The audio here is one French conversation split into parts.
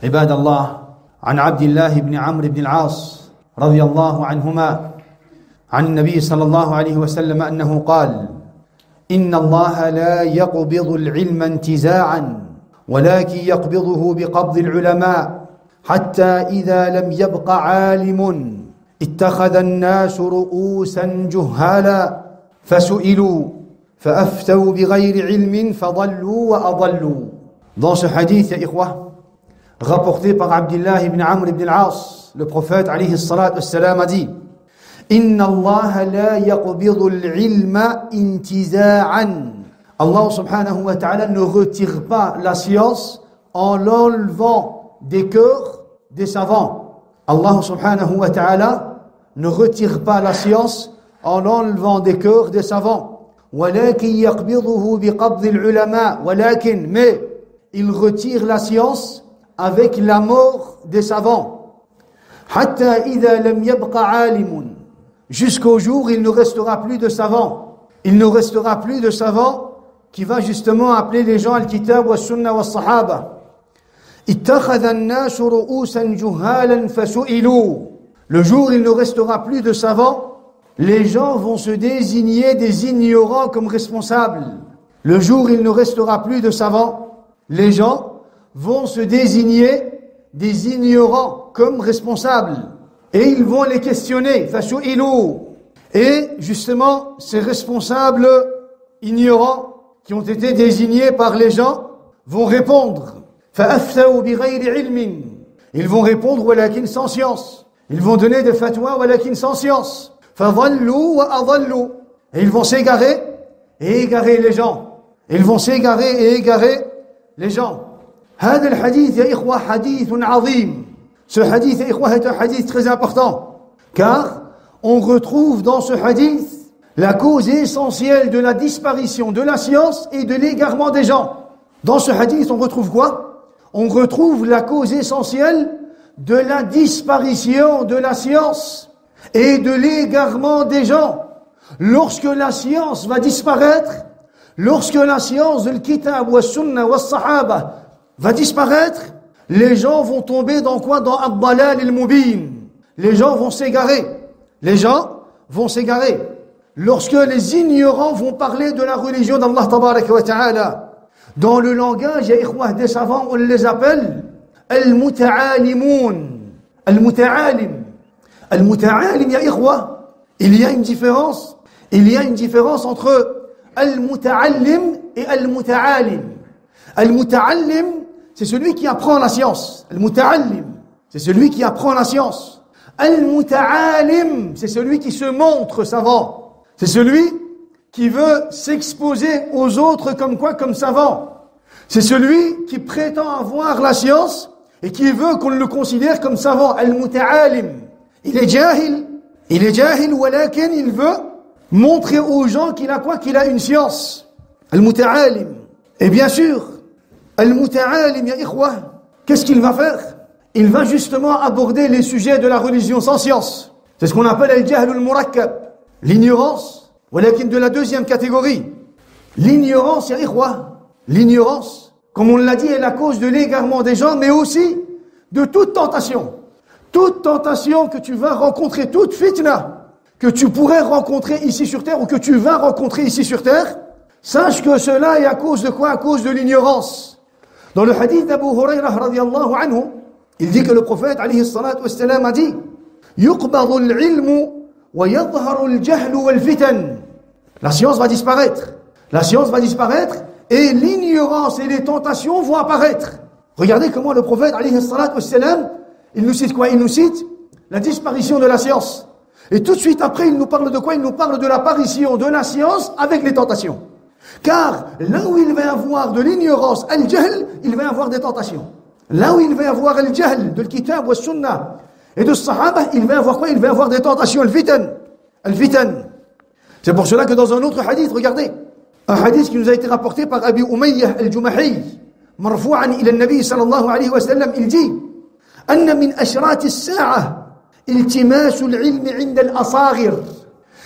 عباد الله عن عبد الله بن عمرو بن العاص رضي الله عنهما عن النبي صلى الله عليه وسلم أنه قال إن الله لا يقبض العلم انتزاعا ولكن يقبضه بقبض العلماء حتى إذا لم يبق عالم اتخذ الناس رؤوسا جهالا فسئلوا فأفتوا بغير علم فضلوا وأضلوا. Dans ce hadith, ya ikhwa, rapporté par Abdullah ibn Amr ibn al-As, le prophète alayhi salatu wassalam a dit Inna Allah la yaqbidu al-ilma intiza'an. Allah subhanahu wa ta'ala ne retire pas la science en l'enlevant des cœurs des savants. Allah subhanahu wa ta'ala ne retire pas la science en l'enlevant des cœurs des savants. Walakin yaqbiduhu biqabdi al-ulama. Walakin, mais il retire la science avec la mort des savants. Hatta idha lam yabqa alimun. Jusqu'au jour où il ne restera plus de savants. Il ne restera plus de savants qui va justement appeler les gens al-kitab wa sunnah wa sahaba. Ittakhadha an-nasu ru'usan juhalan fasu'ilu. Le jour où il ne restera plus de savants, les gens vont se désigner des ignorants comme responsables. Le jour où il ne restera plus de savants, les gens vont se désigner des ignorants comme responsables. Et ils vont les questionner. Fasu'ilu. Et justement, ces responsables ignorants qui ont été désignés par les gens vont répondre. Fa'aftau bighayri ilmin. Ils vont répondre walakin sans science. Ils vont donner des fatwas walakin sans science. Fadhallu wa adhallu. Et ils vont s'égarer et égarer les gens. Ils vont s'égarer et égarer les gens. هذا الحديث يا إخوة حديث عظيم. Ce hadith يا إخوة est un hadith très important. Car on retrouve dans ce hadith la cause essentielle de la disparition de la science et de l'égarement des gens. Dans ce hadith, on retrouve quoi? On retrouve la cause essentielle de la disparition de la science et de l'égarement des gens. Lorsque la science va disparaître, lorsque la science de l'kitab wa sunnah wa sahaba va disparaître, les gens vont tomber dans quoi? Dans ad-dalal al-mubin. Les gens vont s'égarer. Les gens vont s'égarer. Lorsque les ignorants vont parler de la religion d'Allah tabaraka wa ta'ala, dans le langage, ya ikhwah, des savants, on les appelle al-muta'alimoun. Al-muta'alim. Al-muta'alim, ya ikhwah, il y a une différence. Il y a une différence entre al-muta'allim et al-muta'alim. Al-muta'allim, c'est celui qui apprend la science. Al-muta'allim, c'est celui qui apprend la science. Al-muta'alim, c'est celui qui se montre savant. C'est celui qui veut s'exposer aux autres comme quoi? Comme savant. C'est celui qui prétend avoir la science et qui veut qu'on le considère comme savant. Al-muta'alim. Il est jahil, walakin il veut montrer aux gens qu'il a quoi? Qu'il a une science. Al-muta'alim. Et bien sûr, al-muta'alim, ya ikhwah, qu'est-ce qu'il va faire? Il va justement aborder les sujets de la religion sans science. C'est ce qu'on appelle al-jahl al-murakkab. L'ignorance, walakin de la deuxième catégorie. L'ignorance, ya ikhwa, l'ignorance, comme on l'a dit, est la cause de l'égarement des gens, mais aussi de toute tentation. Toute tentation que tu vas rencontrer, toute fitna que tu pourrais rencontrer ici sur terre ou que tu vas rencontrer ici sur terre, sache que cela est à cause de quoi? À cause de l'ignorance. Dans le hadith d'Abu Hurayrah radiyallahu anhu, il dit que le prophète alayhi salatu wassalam a dit yuqbadu al-ilmu wa yadhharu al-jahlu wal-fitan. La science va disparaître. La science va disparaître et l'ignorance et les tentations vont apparaître. Regardez comment le prophète alayhi salatu wassalam, il nous cite quoi? Il nous cite la disparition de la science. Et tout de suite après, il nous parle de quoi? Il nous parle de l'apparition de la science avec les tentations. Car là où il va y avoir de l'ignorance, al-jahl, il va y avoir des tentations. Là où il va y avoir al-jahl, de l'kitab wa sunnah et de sahaba, il va y avoir quoi? Il va y avoir des tentations, al-fitan. Al-fitan. C'est pour cela que dans un autre hadith, regardez, un hadith qui nous a été rapporté par Abi Umayyah al-Jumahi, marfou'an ila al-Nabi sallallahu alayhi wa sallam, il dit أن من أشراط الساعة التماس العلم عند الأصاغر.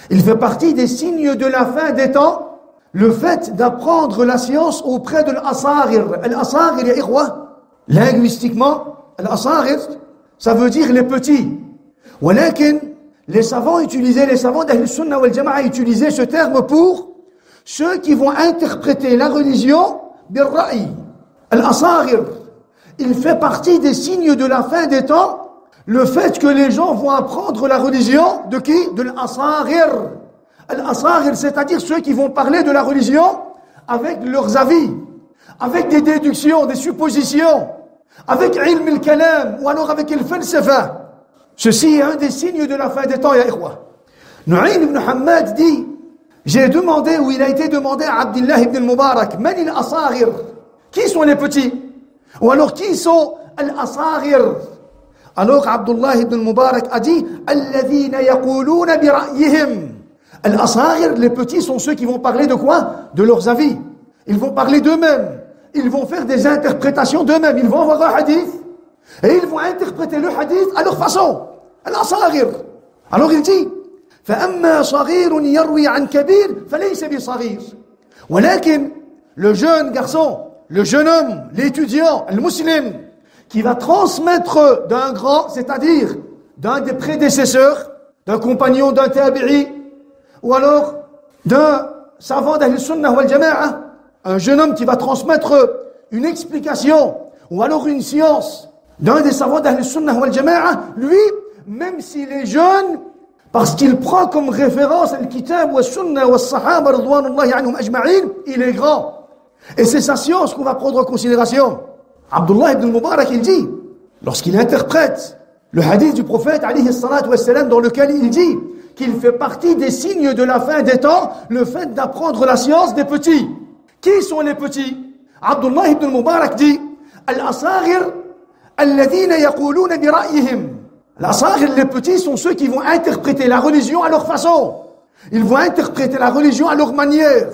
Il fait partie des signes de la fin des temps, le fait d'apprendre la science auprès de l'Asaghir. L'Asaghir, ya ikhwa, linguistiquement, Al-Asaghir, ça veut dire les petits. ولكن les savants d'Ahl Sunnah wal Jama'a utilisaient ce terme pour ceux qui vont interpréter la religion bil ra'i. Al-Asaghir, il fait partie des signes de la fin des temps, le fait que les gens vont apprendre la religion de qui? De l'Asaghir. Al-Asaghir, c'est-à-dire ceux qui vont parler de la religion avec leurs avis, avec des déductions, des suppositions, avec ilm al-kalam, ou alors avec al-falsafa. Ceci est un des signes de la fin des temps, ya ikhwa. Nu'aym ibn Hammad dit, j'ai demandé, ou il a été demandé à Abdullah ibn al-Mubarak, man al-Asaghir? Qui sont les petits? Ou alors qui sont al-Asaghir? Alors Abdullah ibn al-Mubarak a dit, alladhina yaquluna bi ra'yihim. Al-Asaghir, les petits sont ceux qui vont parler de quoi? De leurs avis. Ils vont parler d'eux-mêmes. Ils vont faire des interprétations d'eux-mêmes. Ils vont avoir un hadith et ils vont interpréter le hadith à leur façon. Al-Asaghir. Alors il dit, فَأَمَّا صَغِيرٌ يَرْوِي عَنْ كَبِيرٍ فَلَيْسَ بِصَغِيرٍ. ولكن le jeune garçon, le jeune homme, l'étudiant, le musulman, qui va transmettre d'un grand, c'est-à-dire d'un des prédécesseurs, d'un compagnon, d'un tabi'i, ou alors d'un savant d'Ahl Sunnah wal Jama'a, un jeune homme qui va transmettre une explication, ou alors une science, d'un des savants d'Ahl Sunnah wal Jama'a, lui, même s'il est jeune, parce qu'il prend comme référence le kitab wa sunnah wa sahaba ridwanullahi anhum ajma'in, il est grand. Et c'est sa science qu'on va prendre en considération. Abdullah ibn Mubarak, il dit, lorsqu'il interprète le hadith du prophète alayhi salatu wassalam, dans lequel il dit qu'il fait partie des signes de la fin des temps, le fait d'apprendre la science des petits. Qui sont les petits? Abdullah ibn Mubarak dit, al-Asaghir alladhina yaquluna bi ra'yihim. Al-Asaghir, les petits, sont ceux qui vont interpréter la religion à leur façon. Ils vont interpréter la religion à leur manière.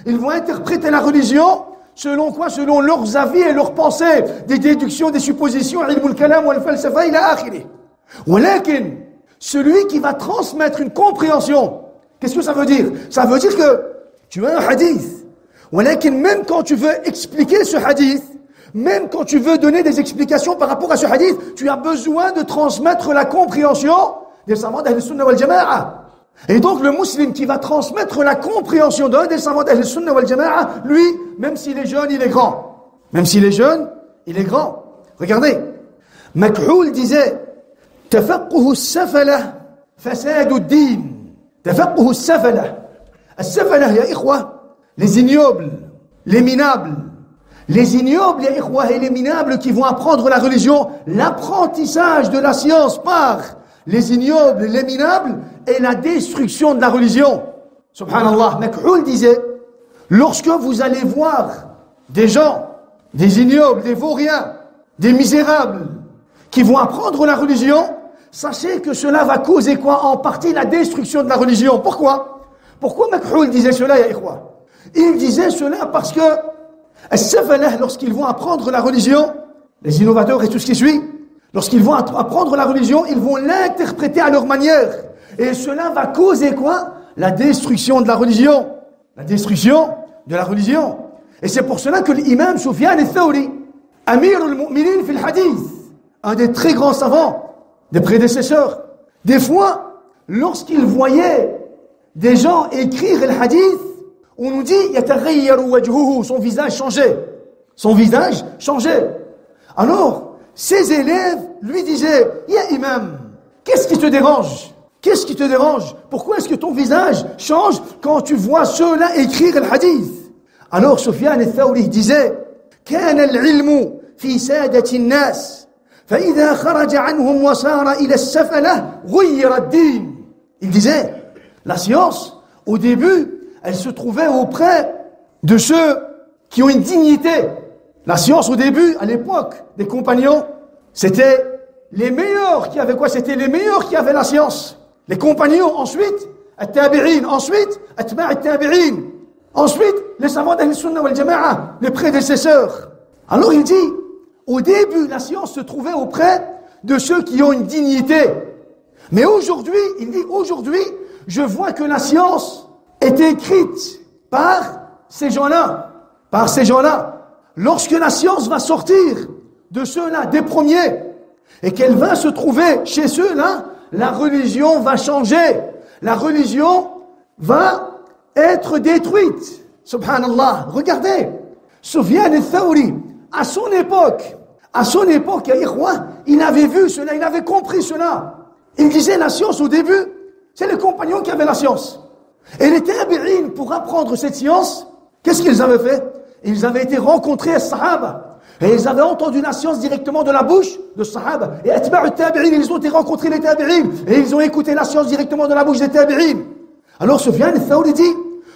Ils vont interpréter la religion selon quoi? Selon leurs avis et leurs pensées, des déductions, des suppositions, ilm al-kalam wal falsafa ila akhirih. Walakin, celui qui va transmettre une compréhension, qu'est-ce que ça veut dire? Ça veut dire que tu as un hadith. Walakin, même quand tu veux expliquer ce hadith, même quand tu veux donner des explications par rapport à ce hadith, tu as besoin de transmettre la compréhension des savants d'Ahl Sunnah wal Jama'a. Et donc le musulman qui va transmettre la compréhension d'un des savants d'Ahl Sunnah wal Jama'a, lui, même s'il est jeune, il est grand. Même s'il est jeune, il est grand. Regardez, Makhoul disait, تفقه السفلة فساد الدين. تفقه السفلة. السفلة يا إخوة, les ignobles, les minables. Les ignobles, ya ikhwa, et les minables qui vont apprendre la religion, l'apprentissage de la science par les ignobles, les minables, et la destruction de la religion. Subhanallah, Makhoul disait, lorsque vous allez voir des gens, des ignobles, des vauriens, des misérables, qui vont apprendre la religion, sachez que cela va causer quoi? En partie la destruction de la religion. Pourquoi? Pourquoi Makhoul disait cela, ya ikhwa? Il disait cela parce que As-Safalah, lorsqu'ils vont apprendre la religion, les innovateurs et tout ce qui suit, lorsqu'ils vont apprendre la religion, ils vont l'interpréter à leur manière. Et cela va causer quoi? La destruction de la religion. La destruction de la religion. Et c'est pour cela que l'imam Sufyan al-Thawri, Amir al-Mu'minin fil hadith, un des très grands savants, des prédécesseurs, des fois, lorsqu'il voyait des gens écrire le hadith, on nous dit, son visage changeait. Son visage changeait. Alors, ses élèves lui disaient, ya imam, qu'est-ce qui te dérange? Qu'est-ce qui te dérange? Pourquoi est-ce que ton visage change quand tu vois ceux-là écrire le hadith? Alors, Sufyan al-Thawri disait, كان العلم في سادة الناس فإذا خرج عنهم وصار إلى السفلة غير الدين. Il disait, la science, au début, elle se trouvait auprès de ceux qui ont une dignité. La science, au début, à l'époque des compagnons, c'était les meilleurs qui avaient quoi? C'était les meilleurs qui avaient la science. Les compagnons, ensuite, at-tabi'in, ensuite, atba' at-tabi'in, ensuite, les savants d'Ahl Sunnah wal Jama'a, les prédécesseurs. Alors il dit, au début, la science se trouvait auprès de ceux qui ont une dignité. Mais aujourd'hui, il dit, aujourd'hui, je vois que la science est écrite par ces gens-là. Par ces gens-là. Lorsque la science va sortir de ceux-là, des premiers, et qu'elle va se trouver chez ceux-là, la religion va changer. La religion va être détruite. Subhanallah. Regardez, Sufyan al-Thawri, à son époque, ya ikhwa, il avait vu cela, il avait compris cela. Il disait la science au début, c'est les compagnons qui avaient la science. Et les tabi'in, pour apprendre cette science, qu'est-ce qu'ils avaient fait? Ils avaient été rencontrés à Sahaba. Et ils avaient entendu la science directement de la bouche de Sahaba. Et atba'u tabi'in, ils ont été rencontrés les tabi'in. Et ils ont écouté la science directement de la bouche des tabi'in. Alors Sufyan al-Thawri dit,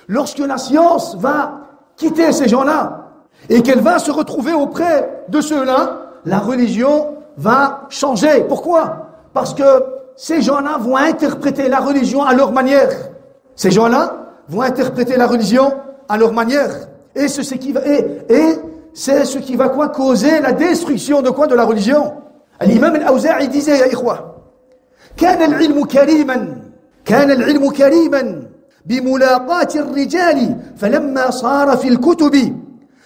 lorsque la science va quitter ces gens-là, et qu'elle va se retrouver auprès de ceux-là, la religion va changer. Pourquoi? Parce que ces gens-là vont interpréter la religion à leur manière. Ces gens-là vont interpréter la religion à leur manière. Et c'est ce qui va, c'est ce qui va quoi? Causer la destruction de quoi? De la religion. L'imam al-Awza'i disait, ya ikhwa, كان العلم كريما بملاقاة الرجال فلما صار في الكتب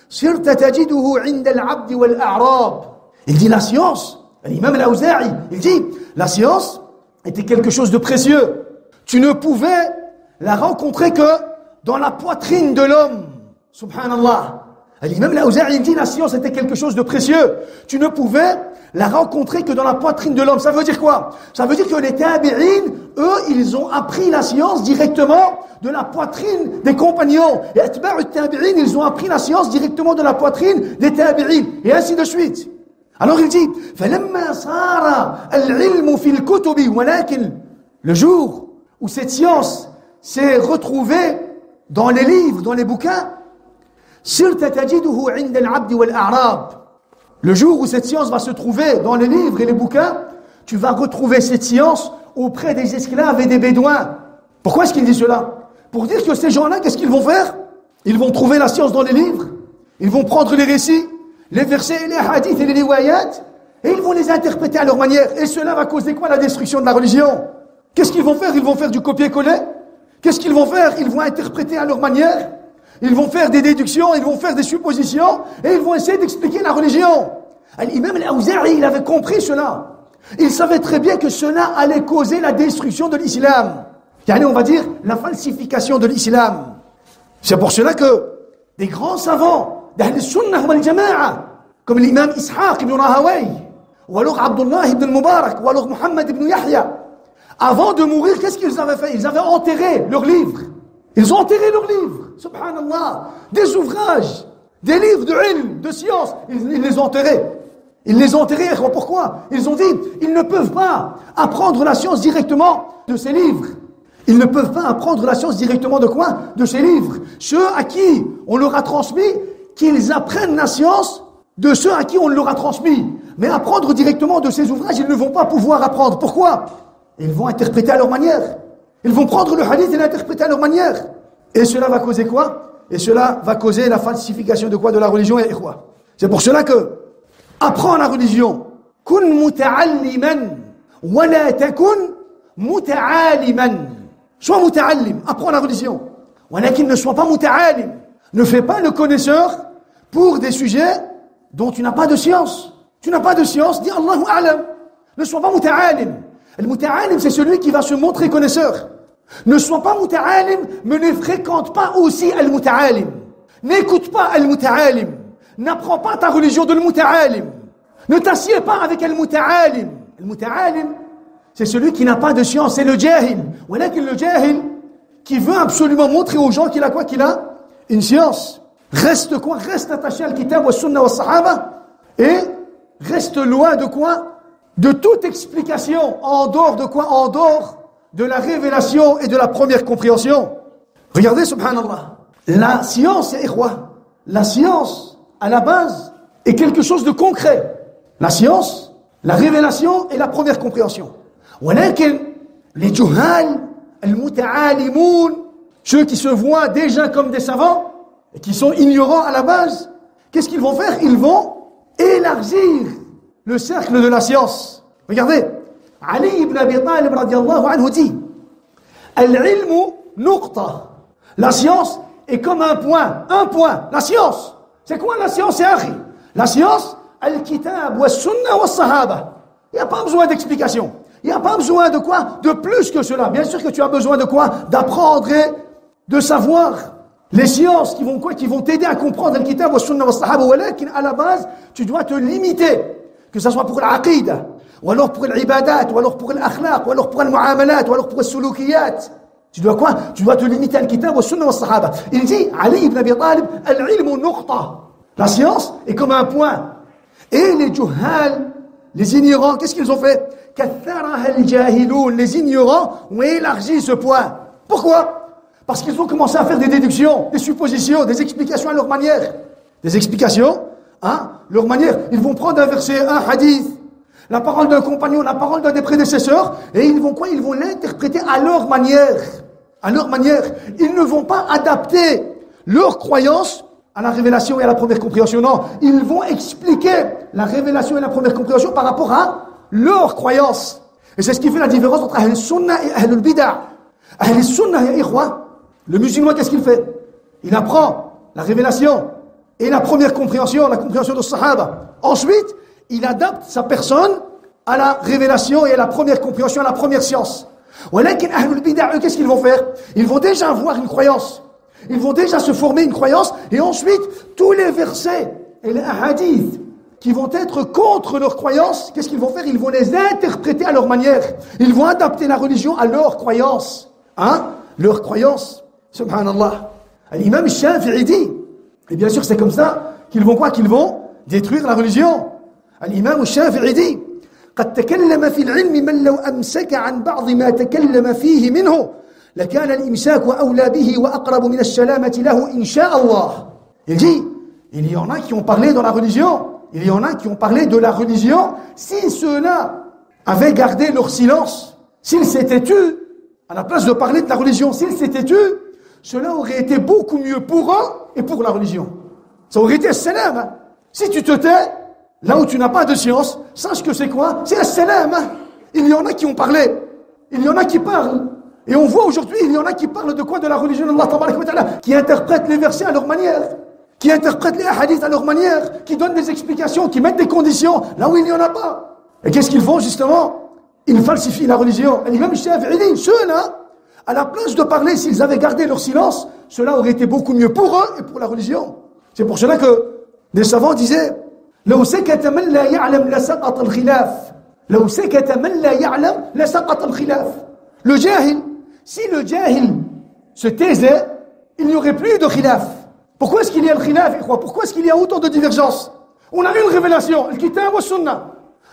صرت تجده عند العبد والأعراب. Il dit la science, l'imam al-Awza'i, il dit la science était quelque chose de précieux. Tu ne pouvais la rencontrer que dans la poitrine de l'homme. Subhanallah. L'imam al-Awza'i, il dit la science était quelque chose de précieux. Tu ne pouvais la rencontrer que dans la poitrine de l'homme. Ça veut dire quoi? Ça veut dire que les tabi'in, eux, ils ont appris la science directement de la poitrine des compagnons. Et atba'u tabi'in, ils ont appris la science directement de la poitrine des tabi'in. Et ainsi de suite. Alors il dit, فَلَمَّا صَارَ الْعِلْمُ فِي الْكُتُبِ وَلَكِنْ le jour où cette science s'est retrouvée dans les livres, dans les bouquins, صِرْتَ تَجِدُهُ عِنْدَ الْعَبْدِ وَالْأَعْرَابِ. Le jour où cette science va se trouver dans les livres et les bouquins, tu vas retrouver cette science auprès des esclaves et des bédouins. Pourquoi est-ce qu'il dit cela? Pour dire que ces gens-là, qu'est-ce qu'ils vont faire? Ils vont trouver la science dans les livres, ils vont prendre les récits, les versets, les hadiths et les riwayat, et ils vont les interpréter à leur manière. Et cela va causer quoi? La destruction de la religion. Qu'est-ce qu'ils vont faire? Ils vont faire du copier-coller. Qu'est-ce qu'ils vont faire? Ils vont interpréter à leur manière. Ils vont faire des déductions, ils vont faire des suppositions, et ils vont essayer d'expliquer la religion. L'imam al-Awza'i, il avait compris cela. Il savait très bien que cela allait causer la destruction de l'islam. On va dire la falsification de l'islam. C'est pour cela que des grands savants d'Ahl Sunnah wal Jama'a, comme l'imam Ishaq ibn Rahawayh, ou alors Abdullah ibn Mubarak, ou alors Muhammad ibn Yahya, avant de mourir, qu'est-ce qu'ils avaient fait? Ils avaient enterré leurs livres. Ils ont enterré leurs livres, subhanallah, des ouvrages, des livres de ilm, de science, ils les ont enterrés. Ils les ont enterrés, pourquoi? Ils ont dit, ils ne peuvent pas apprendre la science directement de ces livres. Ils ne peuvent pas apprendre la science directement de quoi? De ces livres. Ceux à qui on leur a transmis, qu'ils apprennent la science de ceux à qui on leur a transmis. Mais apprendre directement de ces ouvrages, ils ne vont pas pouvoir apprendre. Pourquoi? Ils vont interpréter à leur manière. Ils vont prendre le hadith et l'interpréter à leur manière. Et cela va causer quoi? Et cela va causer la falsification de quoi? De la religion et quoi? C'est pour cela que apprends la religion. Kun muta'alliman wa la takun muta'aliman. Sois muta'allim, apprends la religion. Walakin ne sois pas muta'alim. Ne fais pas le connaisseur pour des sujets dont tu n'as pas de science. Tu n'as pas de science, dis Allahu a'lam. Ne sois pas muta'alim. Le muta'alim, c'est celui qui va se montrer connaisseur. Ne sois pas muta'alim, mais ne fréquente pas aussi al-muta'alim. N'écoute pas al-muta'alim. N'apprends pas ta religion de al-muta'alim. Ne t'assieds pas avec al-muta'alim. Al-muta'alim, c'est celui qui n'a pas de science, c'est le jahil. Walakin le jahil, qui veut absolument montrer aux gens qu'il a quoi? Qu'il a une science. Reste quoi? Reste attaché à al-kitab wa sunnah wa sahaba. Et reste loin de quoi? De toute explication. En dehors de quoi? En dehors de la révélation et de la première compréhension. Regardez, subhanallah. La science, la science, à la base, est quelque chose de concret. La science, la révélation et la première compréhension. Walakin, les juhal, al-muta'alimoun, ceux qui se voient déjà comme des savants, et qui sont ignorants à la base, qu'est-ce qu'ils vont faire? Ils vont élargir le cercle de la science. Regardez, Ali ibn Abi Talib radiallahu anhu dit, al-ilmu nuqta. La science est comme un point. La science. C'est quoi la science? C'est akhi. La science, al-kitab wa sunnah wa sahaba. Il n'y a pas besoin d'explication. Il n'y a pas besoin de quoi? De plus que cela. Bien sûr que tu as besoin de quoi? D'apprendre et de savoir les sciences qui vont quoi? Qui vont t'aider à comprendre le kitab wa sunna wa sahaba. Walakin à la base, tu dois te limiter. Que ce soit pour l'aqidah, ou alors pour l'ibadat, ou alors pour l'akhlaq, ou alors pour le muamalat, ou alors pour le sulukiyat. Tu dois quoi? Tu dois te limiter al kitab wa sunna wa sahaba. Il dit, Ali ibn Abi Talib, al-ilmu nuqta. La science est comme un point. Et les juhal, les ignorants, qu'est-ce qu'ils ont fait? Les ignorants ont élargi ce point. Pourquoi? Parce qu'ils ont commencé à faire des déductions, des suppositions, des explications à leur manière. Des explications, leur manière. Ils vont prendre un verset, un hadith, la parole d'un compagnon, la parole d'un des prédécesseurs, et ils vont quoi? Ils vont l'interpréter à leur manière. À leur manière. Ils ne vont pas adapter leur croyance à la révélation et à la première compréhension. Non, ils vont expliquer la révélation et la première compréhension par rapport à leur croyance. Et c'est ce qui fait la différence entre Ahl Sunnah et Ahl Bid'ah. Ahl Sunnah, ya ikhwa, le musulman, qu'est-ce qu'il fait? Il apprend la révélation et la première compréhension, la compréhension de Sahaba. Ensuite, il adapte sa personne à la révélation et à la première compréhension, à la première science. Walakin Ahl Bid'ah, qu'est-ce qu'ils vont faire? Ils vont déjà avoir une croyance. Ils vont déjà se former une croyance, et ensuite, tous les versets et les hadiths qui vont être contre leur croyance, qu'est-ce qu'ils vont faire? Ils vont les interpréter à leur manière. Ils vont adapter la religion à leur croyance. Leur croyance. Subhanallah. L'imam Shafi'i dit, et bien sûr c'est comme ça, qu'ils vont quoi? Qu'ils vont détruire la religion. L'imam Shafi'i dit, قد تكلم في العلم من لو أمسك عن بعض ما تكلم فيه منه لكان الإمساك أولى به وأقرب من السلامة له إن شاء الله. Il dit, il y en a qui ont parlé dans la religion, il y en a qui ont parlé de la religion, si ceux-là avaient gardé leur silence, s'ils s'étaient tus, à la place de parler de la religion, s'ils s'étaient tus, cela aurait été beaucoup mieux pour eux et pour la religion. Ça aurait été salam. Si tu te tais, là où tu n'as pas de science, sache que c'est quoi? C'est salam. Il y en a qui ont parlé, il y en a qui parlent. Et on voit aujourd'hui, il y en a qui parlent de quoi? De la religion d'Allah Tabaraka wa Ta'ala, qui interprètent les versets à leur manière, qui interprètent les hadiths à leur manière, qui donnent des explications, qui mettent des conditions là où il n'y en a pas. Et qu'est-ce qu'ils font justement? Ils falsifient la religion. Et l'imam Shafi'i dit, ceux-là, à la place de parler, s'ils avaient gardé leur silence, cela aurait été beaucoup mieux pour eux et pour la religion. C'est pour cela que des savants disaient, لو سكت من لا يعلم لسقط الخلاف. لو سكت من لا يعلم لسقط الخلاف. Le jahil, si le jahil se taisait, il n'y aurait plus de khilaf. Pourquoi est-ce qu'il y a le khilaf? Pourquoi est-ce qu'il y a autant de divergences? On a une révélation, le kitab wa sunnah,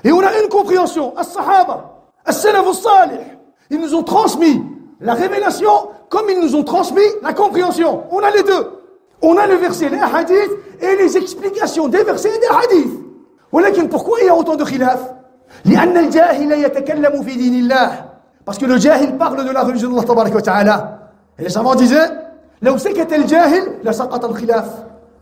et on a une compréhension, as-sahaba, as-salaf as-salih. Ils nous ont transmis la révélation comme ils nous ont transmis la compréhension. On a les deux. On a le verset, les hadiths et les explications des versets et des hadiths. ولكن pourquoi il y a autant de khilaf? لأن الجاهل يتكلم في دين الله. Parce que le jahil parle de la religion d'Allah Tabaraka wa Ta'ala. Et les savants disaient, لو سكت الجاهل لسقط الخلاف.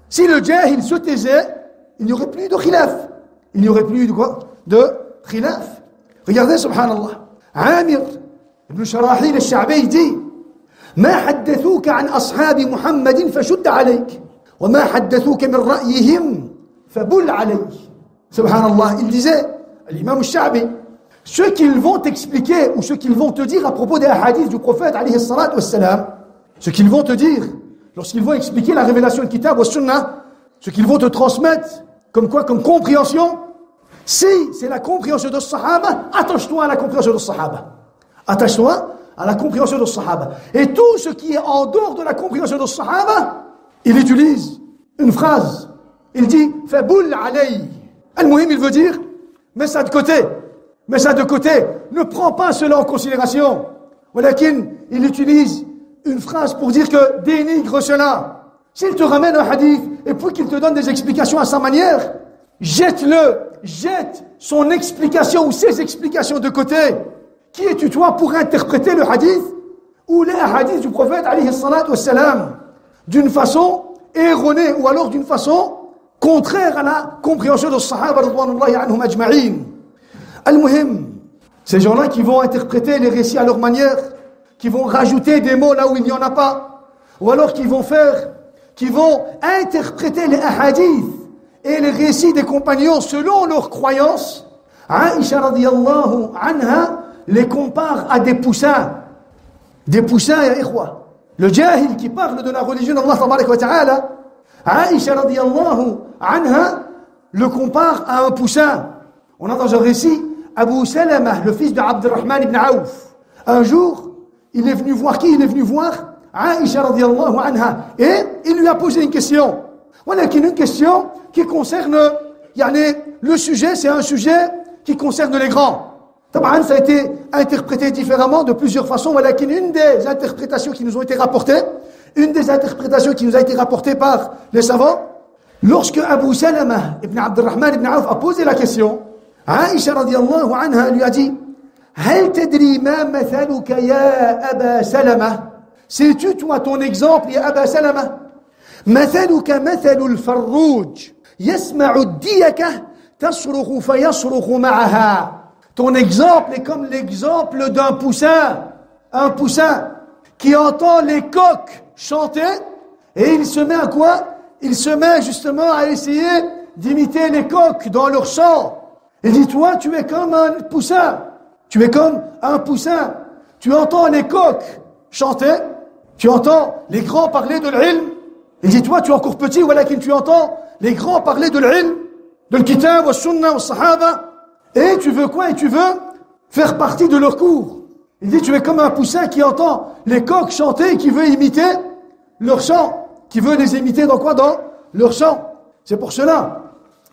Si le jahil se taisait, il n'y aurait plus de khilaf. Il n'y aurait plus de quoi? De khilaf. Regardez, subhanallah. Amir ibn Sharahil al-Sha'bi dit, ما حدثوك عن أصحاب محمد فشد عليك وما حدثوك من رأيهم فبل عليك. Subhanallah, il disait, l'imam al-Sha'bi, ce qu'ils vont t'expliquer ou ce qu'ils vont te dire à propos des hadiths du prophète alayhi salatu wassalam, ce qu'ils vont te dire lorsqu'ils vont expliquer la révélation du kitab wa sunnah, ce qu'ils vont te transmettre comme quoi? Comme compréhension. Si c'est la compréhension de sahaba, attache-toi à la compréhension de sahaba. Attache-toi à la compréhension de sahaba. Et tout ce qui est en dehors de la compréhension de sahaba, il utilise une phrase. Il dit « Faboul alay ». Al-Muhim, il veut dire « Mets ça de côté ». Mets ça de côté. Ne prends pas cela en considération. Walakin, il utilise une phrase pour dire que dénigre cela. S'il te ramène un hadith et puis qu'il te donne des explications à sa manière, jette-le. Jette son explication ou ses explications de côté. Qui es-tu toi pour interpréter le hadith ou les hadiths du prophète alayhi salatu wassalam d'une façon erronée ou alors d'une façon contraire à la compréhension de sahaba radwanullahi anhum ajma'in. Al-Muhim, ces gens-là qui vont interpréter les récits à leur manière, qui vont rajouter des mots là où il n'y en a pas, ou alors qui vont interpréter les hadiths et les récits des compagnons selon leurs croyances, Aïcha radiyallahu anha les compare à des poussins. Des poussins, ya ikhwa. Le jahil qui parle de la religion d'Allah tabaraka wa ta'ala, Aïcha radiyallahu anha le compare à un poussin. On a dans un récit Abu Salama, le fils de Abdurrahman ibn Auf. Un jour, il est venu voir qui? Il est venu voir Aïcha radiyallahu anha. Et il lui a posé une question. Voilà, une question qui concerne, le sujet, c'est un sujet qui concerne les grands. Tabaran, ça a été interprété différemment de plusieurs façons. Voilà, une des interprétations qui nous ont été rapportées, par les savants, lorsque Abu Salama ibn Abdurrahman ibn Auf a posé la question, Aïcha radiyallahu anha lui a dit, Hal tadri ma mathaluka ya Aba Salama? Sais-tu toi ton exemple ya Aba Salama? Mathaluka mathalul farrouj yasma'u diyaka tasrukhu fayasrukhu ma'aha. Ton exemple est comme l'exemple d'un poussin, un poussin qui entend les coqs chanter et il se met à quoi? Il se met justement à essayer d'imiter les coqs dans leur chant. Il dit, toi, tu es comme un poussin. Tu es comme un poussin. Tu entends les coqs chanter. Tu entends les grands parler de l'ilm. Il dit, toi, tu es encore petit, voilà qu'il tu entends les grands parler de l'ilm, de l'kitab, wa sunnah, wa sahaba. Et tu veux quoi? Et tu veux faire partie de leur cours. Il dit, tu es comme un poussin qui entend les coqs chanter et qui veut imiter leur chant. Qui veut les imiter dans quoi? Dans leur chant. C'est pour cela.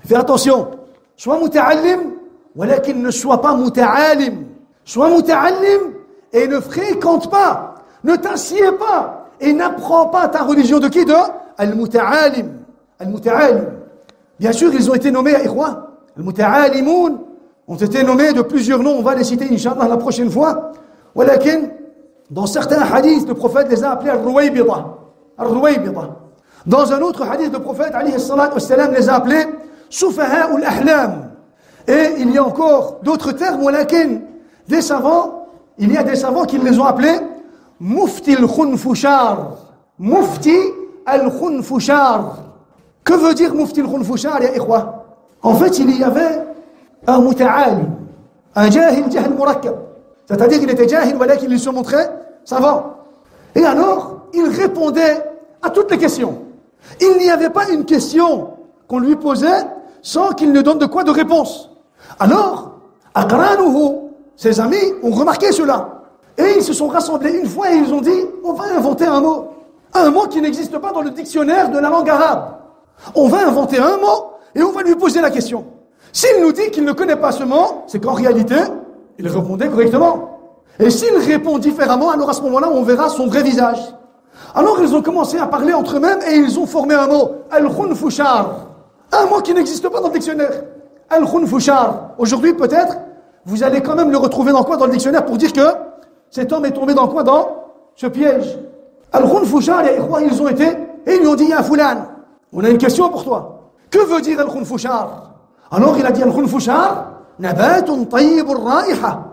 Fais attention. Sois muta'allim, walakin ne sois pas muta'alim. Sois muta'allim et ne fréquente pas, ne t'assieds pas et n'apprends pas ta religion de qui? De al-muta'alim. Al-muta'alim. Bien sûr, ils ont été nommés, ikhwa, al-muta'alimoun ont été nommés de plusieurs noms. On va les citer, Inch'Allah, la prochaine fois. Walakin, dans certains hadiths, le prophète les a appelés al-ruwaybida. Al-ruwaybida. Dans un autre hadith, le prophète, alayhi salatu wassalam, les a appelés Sufaha ou l'ahlam. Et il y a encore d'autres termes, walakin, des savants, il y a des savants qui les ont appelés Mufti al-Khunfushar. Mufti al-Khunfushar. Que veut dire Mufti al-Khunfushar, ya ikhwa? En fait, il y avait un muta'alim, un jahil murakkab. C'est-à-dire qu'il était jahil, walakin il se montrait savant. Et alors, il répondait à toutes les questions. Il n'y avait pas une question qu'on lui posait sans qu'il ne donne de quoi de réponse. Alors, Aqranuhu, ses amis, ont remarqué cela. Et ils se sont rassemblés une fois et ils ont dit, on va inventer un mot. Un mot qui n'existe pas dans le dictionnaire de la langue arabe. On va inventer un mot et on va lui poser la question. S'il nous dit qu'il ne connaît pas ce mot, c'est qu'en réalité, il répondait correctement. Et s'il répond différemment, alors à ce moment-là, on verra son vrai visage. Alors ils ont commencé à parler entre eux-mêmes et ils ont formé un mot, al-khunfushar. Un mot qui n'existe pas dans le dictionnaire. Al-khunfushar. Aujourd'hui, peut-être, vous allez quand même le retrouver dans quoi dans le dictionnaire pour dire que cet homme est tombé dans quoi? Dans ce piège. Al-khunfushar, ils ont été et ils lui ont dit, ya fulan, on a une question pour toi. Que veut dire al-khunfushar? Alors il a dit al-khunfushar, nabatun tayyibur raiha,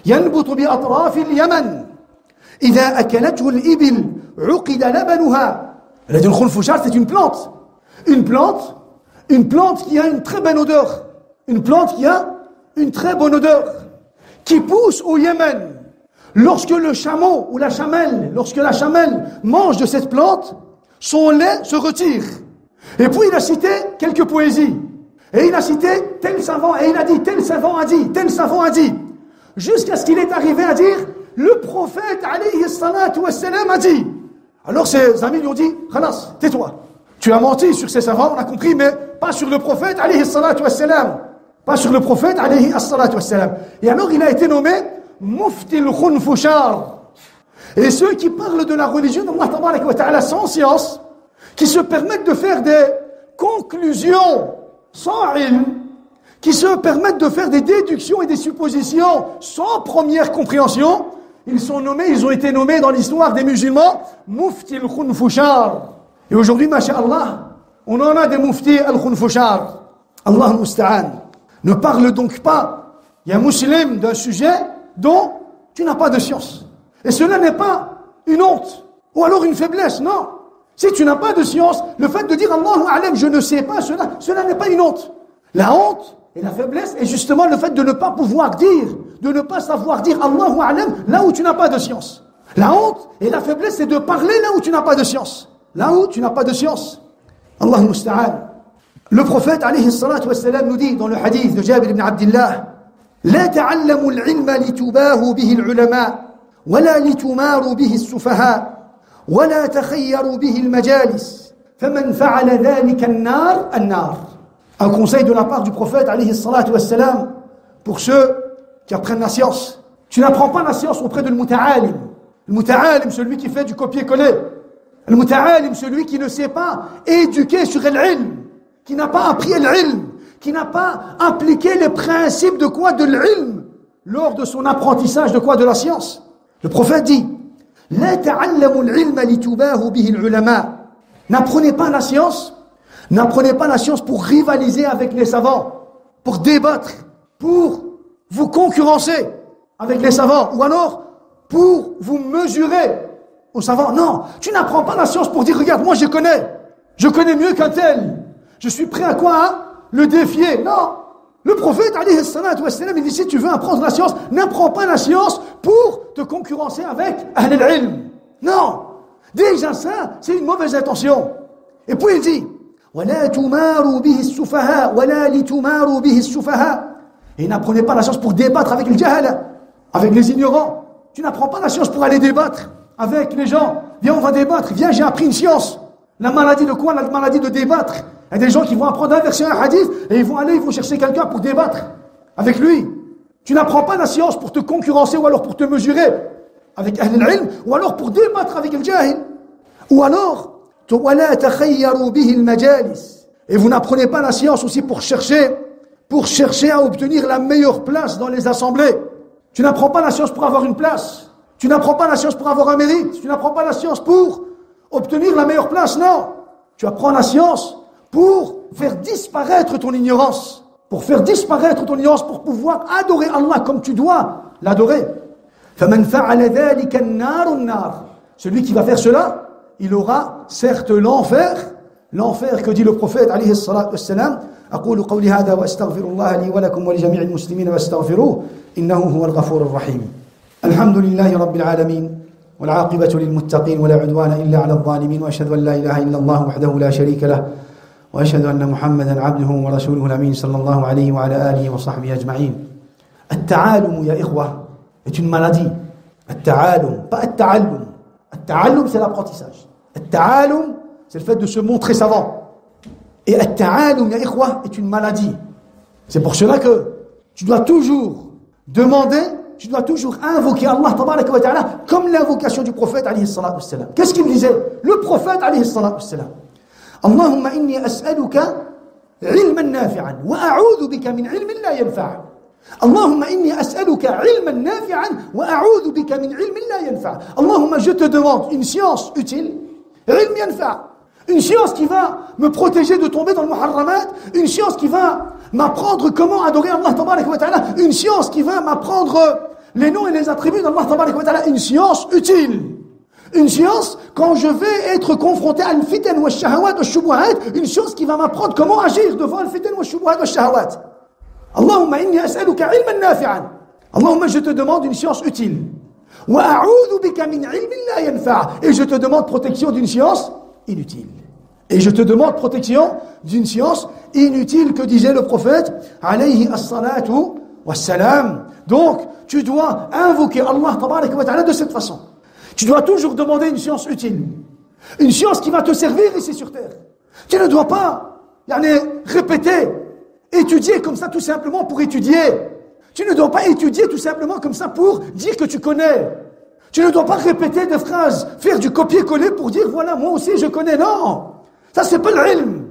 yanbutu bi atrafi al-yaman. إذا أكلته الإبل عقد لبنها. Elle a dit le khunfushar, c'est une plante. Une plante qui a une très bonne odeur. Une plante qui a une très bonne odeur. Qui pousse au Yémen. Lorsque le chameau ou la chamelle, mange de cette plante, son lait se retire. Et puis il a cité quelques poésies. Et il a cité tel savant, et il a dit tel savant a dit, tel savant a dit. Jusqu'à ce qu'il est arrivé à dire le prophète, alayhi salatu wassalam, a dit. Alors ses amis lui ont dit, khalas, tais-toi. Tu as menti sur ces savants, on a compris, mais pas sur le prophète, alayhi salatu wassalam. Pas sur le prophète, alayhi salatu wassalam. Et alors il a été nommé Mufti al-Khunfushar. Et ceux qui parlent de la religion d'Allah tabaraka wa ta'ala sans science, qui se permettent de faire des conclusions sans ilm, qui se permettent de faire des déductions et des suppositions sans première compréhension, ils ont été nommés dans l'histoire des musulmans Mufti al-Khunfushar. Et aujourd'hui, masha'Allah, on en a des Mufti al-Khunfushar. Allah musta'an. Ne parle donc pas, il y a un musulman d'un sujet dont tu n'as pas de science. Et cela n'est pas une honte ou alors une faiblesse, non. Si tu n'as pas de science, le fait de dire Allahu a'lam, je ne sais pas, cela n'est pas une honte. La honte Et la faiblesse est justement le fait de ne pas pouvoir dire, de ne pas savoir dire Allahu A'lam là où tu n'as pas de science. La honte et la faiblesse, c'est de parler là où tu n'as pas de science. Là où tu n'as pas de science. Allahu musta'an. Le prophète alayhi salatu wassalam nous dit dans le hadith de Jabir ibn Abdillah: لا تعلموا العلم لتباهوا به العلماء ولا لتماروا به السفهاء ولا تخيروا به المجالس فمن فعل ذلك النار. Un conseil de la part du prophète alayhi salatu wassalam pour ceux qui apprennent la science. Tu n'apprends pas la science auprès de l'muta'alim. Le muta'alim, celui qui fait du copier-coller. Le muta'alim, celui qui ne sait pas éduquer sur l'ilm, qui n'a pas appris l'ilm, qui n'a pas appliqué les principes de quoi? De l'ilm, lors de son apprentissage de quoi? De la science. Le prophète dit: لا تعلموا العلم لتباهوا به العلماء. N'apprenez pas la science. N'apprenez pas la science pour rivaliser avec les savants, pour débattre, pour vous concurrencer avec les savants, ou alors pour vous mesurer aux savants. Non, tu n'apprends pas la science pour dire: regarde, moi je connais mieux qu'un tel. Je suis prêt à quoi? Hein? Le défier. Non. Le prophète, alayhi salatu wassalam, il dit: si tu veux apprendre la science, n'apprends pas la science pour te concurrencer avec ahl al-ilm. Non. Déjà ça, c'est une mauvaise intention. Et puis il dit: وَلَا تُمَارُوا بِهِ السُّفَهَاء وَلَا لِتُمَارُوا بِهِ السُّفَهَاء. Et n'apprenez pas la science pour débattre avec le jahala, avec les ignorants. Tu n'apprends pas la science pour aller débattre avec les gens. Viens, on va débattre. Viens, j'ai appris une science. La maladie de quoi? La maladie de débattre. Il y a des gens qui vont apprendre un verset, un hadith, et ils vont chercher quelqu'un pour débattre avec lui. Tu n'apprends pas la science pour te concurrencer ou alors pour te mesurer avec ahl al-ilm, ou alors pour débattre avec le jahil. Ou alors, وَلَا تَخَيَّرُوا بِهِ الْمَجَالِسِ. Et vous n'apprenez pas la science aussi pour chercher à obtenir la meilleure place dans les assemblées. Tu n'apprends pas la science pour avoir une place. Tu n'apprends pas la science pour avoir un mérite. Tu n'apprends pas la science pour obtenir la meilleure place. Non. Tu apprends la science pour faire disparaître ton ignorance. Pour faire disparaître ton ignorance, pour pouvoir adorer Allah comme tu dois l'adorer. فَمَنْ فَعَلَ ذَلِكَ النَّارُ. Celui qui va faire cela, il aura certes l'enfer que dit le prophète alayhi salatu wassalam. أقول قولي هذا وأستغفر الله لي ولكم ولجميع المسلمين واستغفروه إنه هو الغفور الرحيم. الحمد لله رب العالمين والعاقبة للمتقين ولا عدوان إلا على الظالمين وأشهد أن لا إله إلا الله وحده لا شريك له وأشهد أن محمدا عبده ورسوله الأمين صلى الله عليه وعلى آله وصحبه أجمعين. التعالم يا إخوة est une maladie. التعالم, pas التعلم. التعلم c'est l'apprentissage. التعالم c'est le fait de se montrer savant. Et التعالم يا إخوة est une maladie. C'est pour cela que tu dois toujours demander, tu dois toujours invoquer Allah tabaraka wa ta'ala comme l'invocation du prophète alayhi salatu wassalam. Qu'est-ce qu'il disait? Le prophète alayhi salatu wassalam: اللهم إني أسألك علما نافعا وأعوذ بك من علم لا ينفع. اللهم إني أسألك علما نافعا وأعوذ بك من علم لا ينفع. اللهم, je te demande une science utile, علم ينفع, une science qui va me protéger de tomber dans le muharramat, une science qui va m'apprendre comment adorer Allah tabaraka wa ta'ala, une science qui va m'apprendre les noms et les attributs d'Allah tabaraka wa ta'ala, une science utile. Une science, quand je vais être confronté à al-fitan wa shahawat wa shubuhat, une science qui va m'apprendre comment agir devant al-fitan wa shubuhat wa shahawat. Allahumma inni as'aluka ilman nafi'an. Allahumma, je te demande une science utile. Wa a'udhu bika min ilmin la yanfa'. Et je te demande protection d'une science inutile. Et je te demande protection d'une science inutile, que disait le prophète alayhi as-salatu was-salam. Donc, tu dois invoquer Allah tabaraka wa ta'ala de cette façon. Tu dois toujours demander une science utile. Une science qui va te servir ici sur terre. Tu ne dois pas répéter, étudier comme ça tout simplement pour étudier. Tu ne dois pas étudier tout simplement comme ça pour dire que tu connais. Tu ne dois pas répéter des phrases, faire du copier-coller pour dire voilà, moi aussi je connais. Non, ça c'est pas l'ilm.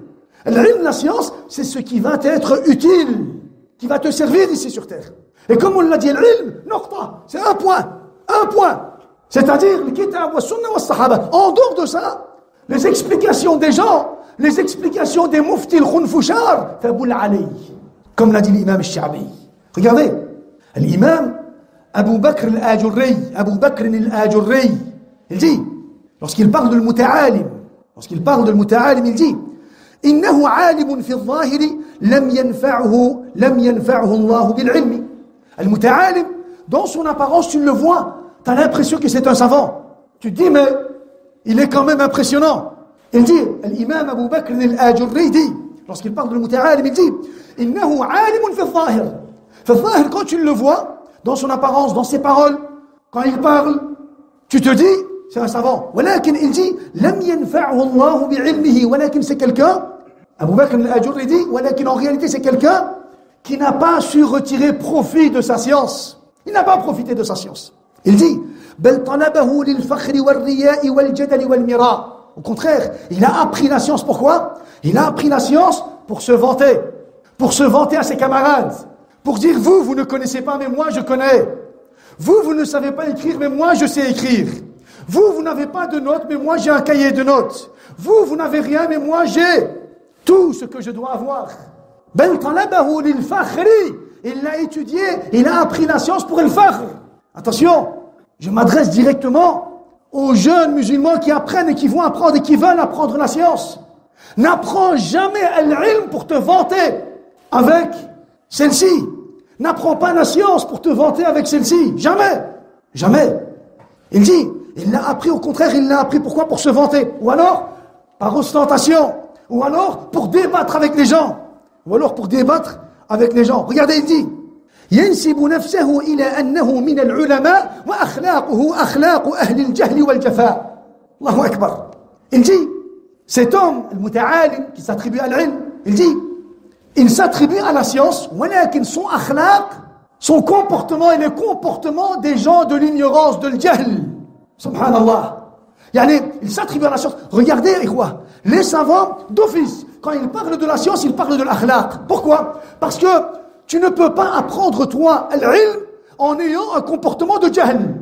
L'ilm, la science, c'est ce qui va t'être utile, qui va te servir ici sur terre. Et comme on l'a dit, l'ilm, noqta, c'est un point. C'est-à-dire le kitab wa sunna wa sahaba. En dehors de ça, les explications des gens, les explications des muftis al-khunfushar, faboul alayh, comme l'a dit l'imam al-Sha'bi. Regardez, l'imam Abu Bakr al-Ajurri, il dit, lorsqu'il parle de l'muta'alim, il dit: إنه عالم في الظاهر لم ينفعه الله بالعلم. المتعالم, dans son apparence, tu le vois, tu as l'impression que c'est un savant. Tu te dis, mais il est quand même impressionnant. Il dit, l'imam Abu Bakr al-Ajurri dit, lorsqu'il parle de muta'alim, il dit, innahu alimun fi al-zahir. Fi al-zahir, quand tu le vois, dans son apparence, dans ses paroles, quand il parle, tu te dis, c'est un savant. Walakin, il dit, lam yanfa'hu Allah bi'ilmihi. Walakin, c'est quelqu'un, Abu Bakr al-Ajurri dit, walakin, en réalité, c'est quelqu'un qui n'a pas su retirer profit de sa science. Il n'a pas profité de sa science. Il dit, bal talabahu lil fakhri wal riya'i wal jadali wal mira. Au contraire, il a appris la science. Pourquoi? Il a appris la science pour se vanter à ses camarades, pour dire, vous ne connaissez pas, mais moi je connais. Vous ne savez pas écrire, mais moi je sais écrire. Vous n'avez pas de notes, mais moi j'ai un cahier de notes. Vous n'avez rien, mais moi j'ai tout ce que je dois avoir. Bal talabahu lil fakhri. Il l'a étudié, il a appris la science pour le fakhr. Attention, je m'adresse directement aux jeunes musulmans qui apprennent et qui vont apprendre et qui veulent apprendre la science. N'apprends jamais l'ilm pour te vanter avec celle-ci. N'apprends pas la science pour te vanter avec celle-ci. Jamais. Jamais. Il dit, il l'a appris, au contraire, il l'a appris pourquoi? Pour se vanter. Ou alors, par ostentation. Ou alors, pour débattre avec les gens. Regardez, il dit, ينسب نفسه إلى أنه من العلماء وأخلاقه أخلاق أهل الجهل والجفاء. الله أكبر. Il dit, cet homme, le muta'alim, qui s'attribue à l'ilm, il dit, il s'attribue à la science, ولكن son akhlaq, son comportement est le comportement des gens de l'ignorance, de l'jahl. Subhanallah. Il s'attribue à la science. Regardez, les savants d'office, quand ils parlent de la science, ils parlent de l'akhlaq. Pourquoi? Parce que tu ne peux pas apprendre, toi, l'ilm, en ayant un comportement de jahl.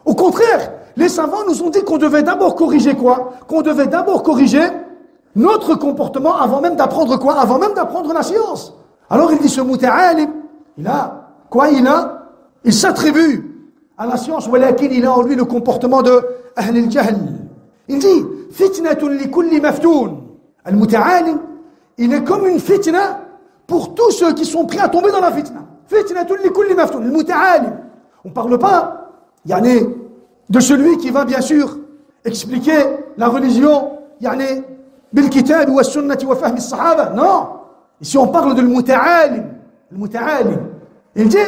Au contraire, les savants nous ont dit qu'on devait d'abord corriger quoi? Qu'on devait d'abord corriger notre comportement avant même d'apprendre quoi? Avant même d'apprendre la science. Alors il dit, ce muta'alim, il s'attribue à la science, walakin il a en lui le comportement de ahl al-jahl. Il dit, fitnatun li kulli maftoun. Al-muta'alim, il est comme une fitna pour tous ceux qui sont prêts à tomber dans la fitna. Fitnatun li kulli maftoun. Al-muta'alim. On ne parle pas, de celui qui va bien sûr expliquer la religion, bil kitab wa sunnati wa fahmi as-sahaba. Non. Ici on parle de al-muta'alim. Al-muta'alim. Il dit,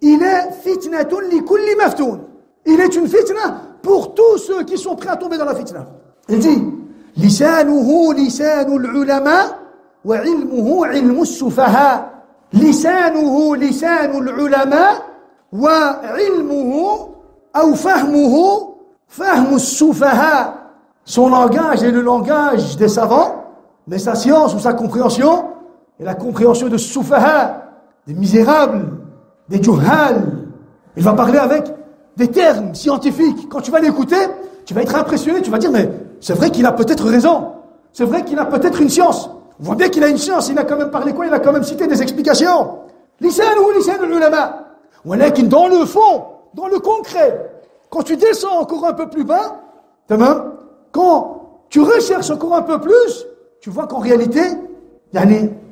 il est fitnatun li kulli maftoun. Il est une fitna pour tous ceux qui sont prêts à tomber dans la fitna. Il dit, lisanuhu lisanul ulama wa ilmuhu ilmu as-sufaha. Lisanuhu lisanul ulama wa ilmuhu ou fahmuhu fahmu as-sufaha. Son langage est le langage des savants, mais sa science ou sa compréhension est la compréhension de sufaha, des misérables, des juhal. Il va parler avec des termes scientifiques. Quand tu vas l'écouter, tu vas être impressionné, tu vas dire, mais c'est vrai qu'il a peut-être raison. C'est vrai qu'il a peut-être une science. On voit bien qu'il a une science, il a quand même parlé quoi? Il a quand même cité des explications. Lisanuhu lisanul ulama. Walakin dans le fond, dans le concret, quand tu descends encore un peu plus bas, quand tu recherches encore un peu plus, tu vois qu'en réalité,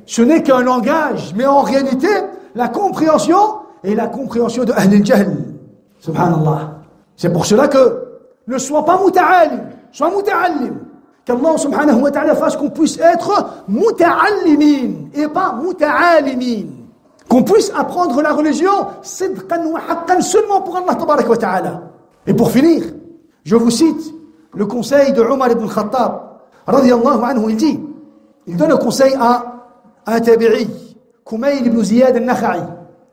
ce n'est qu'un langage, mais en réalité, la compréhension est la compréhension de Ahl al-Jahl. Subhanallah. C'est pour cela que ne sois pas muta'alim, sois muta'allim. Qu'Allah subhanahu wa ta'ala fasse qu'on puisse être muta'allimin et pas muta'alimin. Qu'on puisse apprendre la religion sidqan wa haqqan seulement pour Allah tabarak wa ta'ala. Et pour finir, je vous cite le conseil de Omar ibn Khattab radiyallahu anhu. Il donne le conseil à un tabi'i, Kumayl ibn Ziyad al-Nakha'i.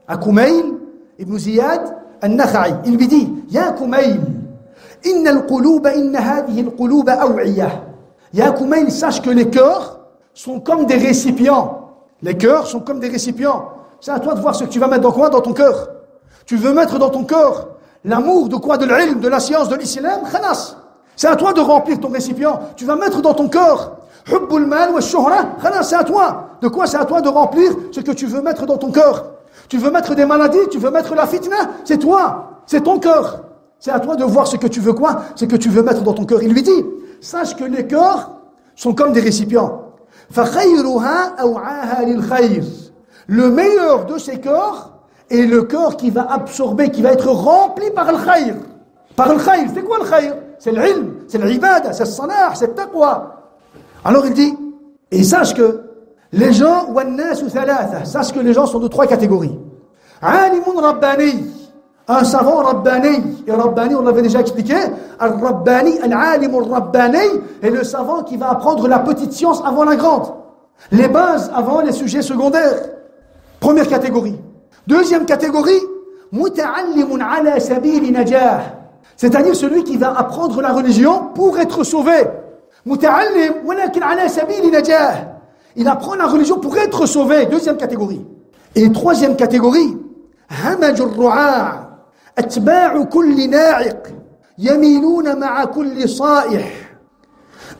À Kumayl ibn Ziyad al-Nakha'i. Il lui dit, Ya Kumayl, inna al-quluba inna hadhihi al-quluba aw'iyah. Ya Kumayl, sache que les cœurs sont comme des récipients. Les cœurs sont comme des récipients. C'est à toi de voir ce que tu vas mettre dans quoi? Dans ton cœur. Tu veux mettre dans ton cœur l'amour de quoi? De l'ilm, de la science, de l'islam, khalas. C'est à toi de remplir ton récipient. Tu vas mettre dans ton cœur hubbul mal wa shuhra, khalas, c'est à toi. De quoi? C'est à toi de remplir ce que tu veux mettre dans ton cœur. Tu veux mettre des maladies, tu veux mettre la fitna, c'est toi, c'est ton cœur. C'est à toi de voir ce que tu veux quoi? Ce que tu veux mettre dans ton cœur. Il lui dit, sache que les cœurs sont comme des récipients. فَخَيْرُهَا أَوْعَاهَا لِلْخَيْرِ. Le meilleur de ces corps est le corps qui va absorber, qui va être rempli par le khayr. Par le khayr, c'est quoi le khayr? C'est l'ilm, c'est l'ibada, c'est le salah, c'est le taqwa. Alors il dit, et sache que les gens, sache que les gens sont de 3 catégories. Alimun Rabbani, un savant Rabbani. Et Rabbani, on l'avait déjà expliqué. Al-Rabbani, Al-Alim Rabbani, est le savant qui va apprendre la petite science avant la grande. Les bases avant les sujets secondaires. Première catégorie. Deuxième catégorie, Muta'allimun ala sabili najah. C'est-à-dire celui qui va apprendre la religion pour être sauvé. Muta'allim, walakin ala sabili najah. Il apprend la religion pour être sauvé. Deuxième catégorie. Et troisième catégorie, همج الرعاع أتباع كل ناعق يميلون مع كل صائح.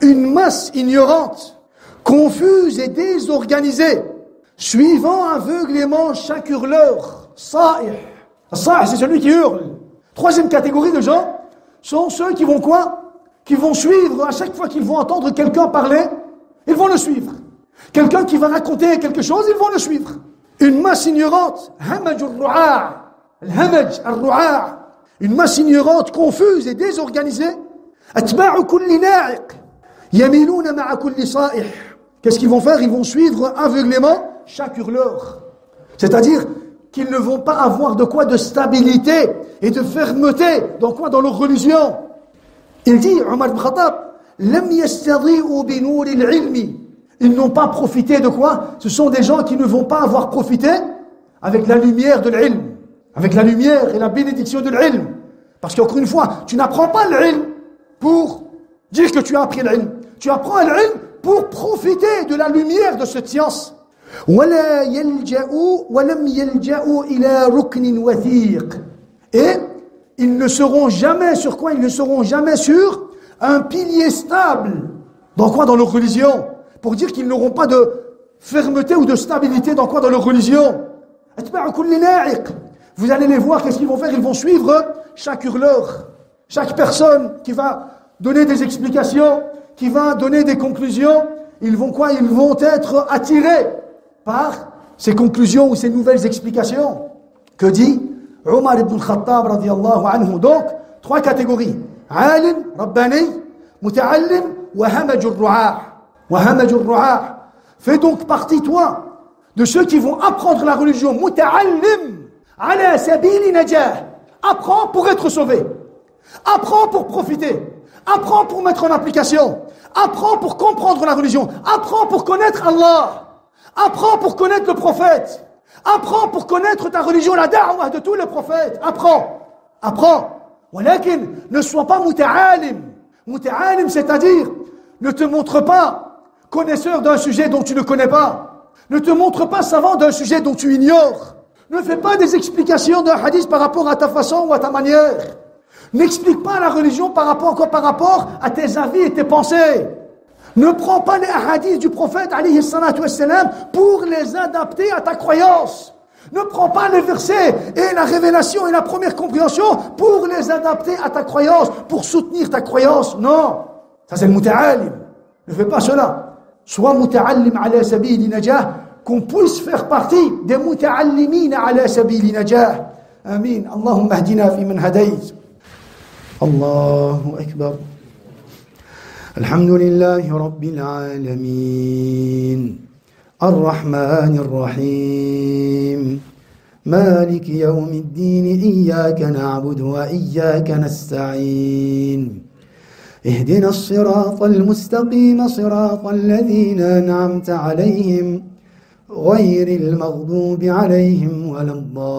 Une masse ignorante, confuse et désorganisée, suivant aveuglément chaque hurleur. Sa'ih. Sa'ih, c'est celui qui hurle. Troisième catégorie de gens sont ceux qui vont quoi? Qui vont suivre à chaque fois qu'ils vont entendre quelqu'un parler, ils vont le suivre. Quelqu'un qui va raconter quelque chose, ils vont le suivre. Une masse ignorante, hamaj al-ru'a', al-hamaj al-ru'a', une masse ignorante, confuse et désorganisée, atba'u kulli na'iq, yamiluna ma'a kulli sa'ih. Qu'est-ce qu'ils vont faire? Ils vont suivre aveuglément chaque hurleur. C'est-à-dire qu'ils ne vont pas avoir de quoi de stabilité et de fermeté. Dans quoi? Dans leur religion. Il dit, Omar ibn Khattab, lam yastadhi'u bi nouri al-'ilmi. Ils n'ont pas profité de quoi? Ce sont des gens qui ne vont pas avoir profité avec la lumière de l'ilm, avec la lumière et la bénédiction de l'ilm. Parce qu'encore une fois, tu n'apprends pas l'ilm pour dire que tu as appris l'ilm. Tu apprends l'ilm pour profiter de la lumière de cette science. وَلَا يَلْجَأُوا وَلَمْ يَلْجَأُوا إِلَى رُكْنٍ وَثِيقٍ. Et ils ne seront jamais sur quoi? Ils ne seront jamais sur un pilier stable. Dans quoi? Dans leur religion. Pour dire qu'ils n'auront pas de fermeté ou de stabilité dans quoi? Dans leur religion. Vous allez les voir, qu'est-ce qu'ils vont faire? Ils vont suivre chaque hurleur, chaque personne qui va donner des explications, qui va donner des conclusions. Ils vont quoi? Ils vont être attirés par ces conclusions ou ces nouvelles explications. Que dit Omar ibn Khattab radiyallahu anhu? Donc, 3 catégories. Alim, Rabbani, Muta'allim, wa hamaj al-ru'a'. Fais donc partie, toi, de ceux qui vont apprendre la religion. Muta'allim ala sabili najah. Apprends pour être sauvé. Apprends pour profiter. Apprends pour mettre en application. Apprends pour comprendre la religion. Apprends pour connaître Allah. Apprends pour connaître le prophète. Apprends pour connaître ta religion, la da'wah de tous les prophètes. Apprends. Walakin, ne sois pas muta'alim. Muta'alim, c'est-à-dire, ne te montre pas connaisseur d'un sujet dont tu ne connais pas. Ne te montre pas savant d'un sujet dont tu ignores. Ne fais pas des explications d'un hadith par rapport à ta façon ou à ta manière. N'explique pas la religion par rapport à tes avis et tes pensées. Ne prends pas les hadiths du prophète alayhi salatu wassalam pour les adapter à ta croyance. Ne prends pas les versets et la révélation et la première compréhension pour les adapter à ta croyance, pour soutenir ta croyance. Non, ça c'est le muta'alim. Ne fais pas cela. Sois muta'allim ala sabili najah, qu'on puisse faire partie des muta'allimina ala sabili najah. Amin. Allahumma ahdina fi man hadayt. Allahu akbar. Alhamdulillahi rabbil alamin. الرحمن الرحيم مالك يوم الدين إياك نعبد وإياك نستعين اهدنا الصراط المستقيم صراط الذين أنعمت عليهم غير المغضوب عليهم ولا الضالين